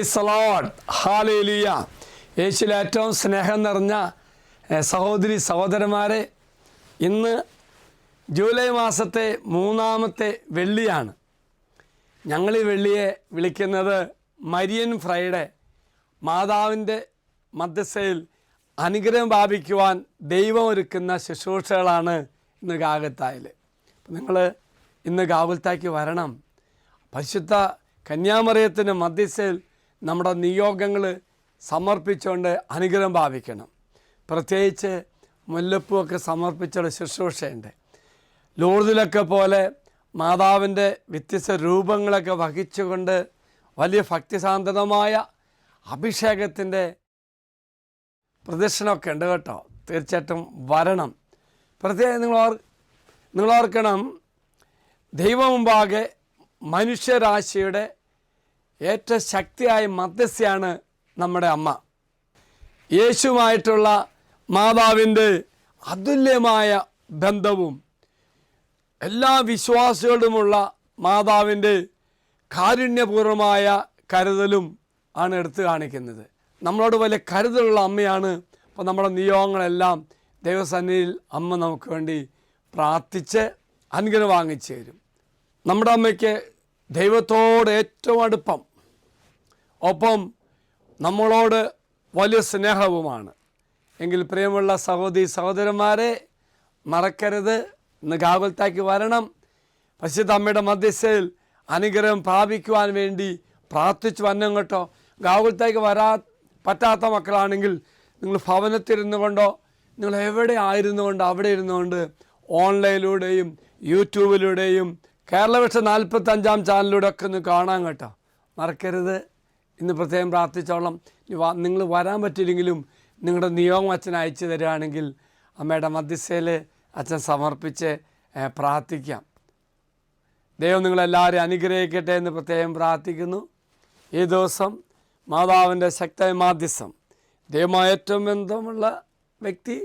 Praise the Lord, hallelujah. യേശുവിൽ ഏറ്റവും സ്നേഹം നിറഞ്ഞ സഹോദരി സഹോദരന്മാരെ, ഇന്ന് ജൂലൈ മാസത്തെ 3-ാമത്തെ വെള്ളിയാണ്. ഞങ്ങൾ ഈ വെള്ളിയെ വിളിക്കുന്നത് മരിയൻ ഫ്രൈഡേ. മാതാവിൻ്റെ മധ്യസ്ഥയിൽ അനുഗ്രഹം പ്രാപിക്കുവാൻ ദൈവം ഒരുക്കുന്ന ശുശ്രൂഷകളാണ് ഇന്ന് ഗാഗുൽത്തായിൽ. നിങ്ങൾ ഇന്ന് ഗാഗുൽത്തായ്ക്ക് വരണം. പരിശുദ്ധ കന്യാമറിയത്തിൻ്റെ മധ്യസ്ഥയിൽ നമ്മുടെ നിയോഗങ്ങൾ സമർപ്പിച്ചുകൊണ്ട് അനുഗ്രഹം പ്രാപിക്കണം. പ്രത്യേകിച്ച് മുല്ലപ്പൂവൊക്കെ സമർപ്പിച്ചുള്ള ശുശ്രൂഷയുണ്ട്. ലൂർദിലൊക്കെ പോലെ മാതാവിൻ്റെ വ്യത്യസ്ത രൂപങ്ങളൊക്കെ വഹിച്ചുകൊണ്ട് വലിയ ഭക്തിസാന്ദ്രമായ അഭിഷേകത്തിൻ്റെ പ്രദർശനമൊക്കെ ഉണ്ട് കേട്ടോ. തീർച്ചയായിട്ടും വരണം. പ്രത്യേകം നിങ്ങൾ ഓർക്കണം, ദൈവം മുമ്പാകെ മനുഷ്യരാശിയുടെ ഏറ്റവും ശക്തിയായ മധ്യസ്ഥയാണ് നമ്മുടെ അമ്മ. യേശുവുമായിട്ടുള്ള മാതാവിൻ്റെ അതുല്യമായ ബന്ധവും എല്ലാ വിശ്വാസികളോടുമുള്ള മാതാവിൻ്റെ കാരുണ്യപൂർവമായ കരുതലും ആണ് എടുത്തു കാണിക്കുന്നത്. നമ്മളോട് വലിയ കരുതലുള്ള അമ്മയാണ്. അപ്പോൾ നമ്മുടെ നിയോഗങ്ങളെല്ലാം ദൈവസന്നിധിയിൽ അമ്മ നമുക്ക് വേണ്ടി പ്രാർത്ഥിച്ച് അനുഗ്രഹം വാങ്ങിച്ചു തരും. നമ്മുടെ അമ്മയ്ക്ക് ദൈവത്തോട് ഏറ്റവും അടുപ്പം, ഒപ്പം നമ്മളോട് വലിയ സ്നേഹവുമാണ്. എങ്കിൽ പ്രിയമുള്ള സഹോദരി സഹോദരന്മാരെ, മറക്കരുത്, ഇന്ന് ഗാഗുൽത്തായ്ക്ക് വരണം. പരിശുദ്ധ അമ്മയുടെ മധ്യസ്ഥയിൽ അനുഗ്രഹം പ്രാപിക്കുവാൻ വേണ്ടി പ്രാർത്ഥിച്ചു വരണം കേട്ടോ. ഗാഗുൽത്തായ്ക്ക് പറ്റാത്ത മക്കളാണെങ്കിൽ നിങ്ങൾ ഭവനത്തിരുന്നു കൊണ്ടോ, നിങ്ങൾ എവിടെ ആയിരുന്നു കൊണ്ടോ അവിടെ ഇരുന്നുകൊണ്ട് ഓൺലൈനിലൂടെയും യൂട്യൂബിലൂടെയും കേരളവിഷൻ 45-ാം ചാനലിലൂടെ ഒക്കെ ഒന്ന് കാണാൻ കേട്ടോ. മറക്കരുത്. ഇന്ന് പ്രത്യേകം പ്രാർത്ഥിച്ചോളാം. നിങ്ങൾ വരാൻ പറ്റില്ലെങ്കിലും നിങ്ങളുടെ നിയോഗം അച്ഛൻ അയച്ചു തരികയാണെങ്കിൽ അമ്മയുടെ മധ്യസ്ഥയിൽ അച്ഛൻ സമർപ്പിച്ച് പ്രാർത്ഥിക്കാം. ദൈവം നിങ്ങളെല്ലാവരെയും അനുഗ്രഹിക്കട്ടെ എന്ന് പ്രത്യേകം പ്രാർത്ഥിക്കുന്നു. ഈ ദിവസം മാതാവിൻ്റെ ശക്തമായ മാധ്യസ്ഥം, ദൈവമായ ഏറ്റവും ബന്ധമുള്ള വ്യക്തി,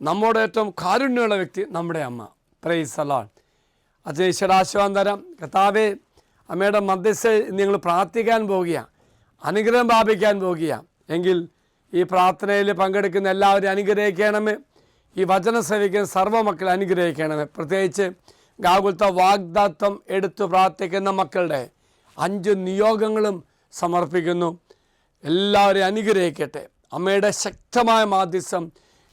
നമ്മുടെ ഏറ്റവും കാരുണ്യമുള്ള വ്യക്തി നമ്മുടെ അമ്മ. Praise the Lord. അച്ഛൻ ഈശ്വരാശീർവാദം തരാം. കർത്താവേ, അമ്മയുടെ മധ്യസ്ഥയിൽ നിങ്ങൾ പ്രാർത്ഥിക്കാൻ പോകുക, അനുഗ്രഹം പ്രാപിക്കാൻ പോകുക. എങ്കിൽ ഈ പ്രാർത്ഥനയിൽ പങ്കെടുക്കുന്ന എല്ലാവരും അനുഗ്രഹിക്കണമേ. ഈ വചനം ശ്രവിക്കുന്ന സർവ്വമക്കളെ അനുഗ്രഹിക്കണമേ. പ്രത്യേകിച്ച് ഗാഗുൽത്ത വാഗ്ദത്തം എടുത്തു പ്രാർത്ഥിക്കുന്ന മക്കളുടെ 5 നിയോഗങ്ങളും സമർപ്പിക്കുന്നു. എല്ലാവരെയും അനുഗ്രഹിക്കട്ടെ. അമ്മയുടെ ശക്തമായ മാധ്യസ്ഥം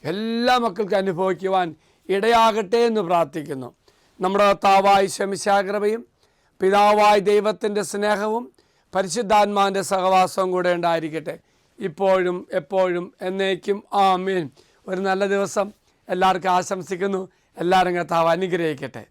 എല്ലാ മക്കൾക്കും അനുഭവിക്കുവാൻ ഇടയാകട്ടെ എന്ന് പ്രാർത്ഥിക്കുന്നു. നമ്മുടെ കർത്താവായ ശമിശാകൃപയും പിതാവായ ദൈവത്തിൻ്റെ സ്നേഹവും പരിശുദ്ധാത്മാവിൻ്റെ സഹവാസവും കൂടെ ഉണ്ടായിരിക്കട്ടെ, ഇപ്പോഴും എപ്പോഴും എന്നേക്കും. ആമേൻ. ഒരു നല്ല ദിവസം എല്ലാവർക്കും ആശംസിക്കുന്നു. എല്ലാവരും കർത്താവ് അനുഗ്രഹിക്കട്ടെ.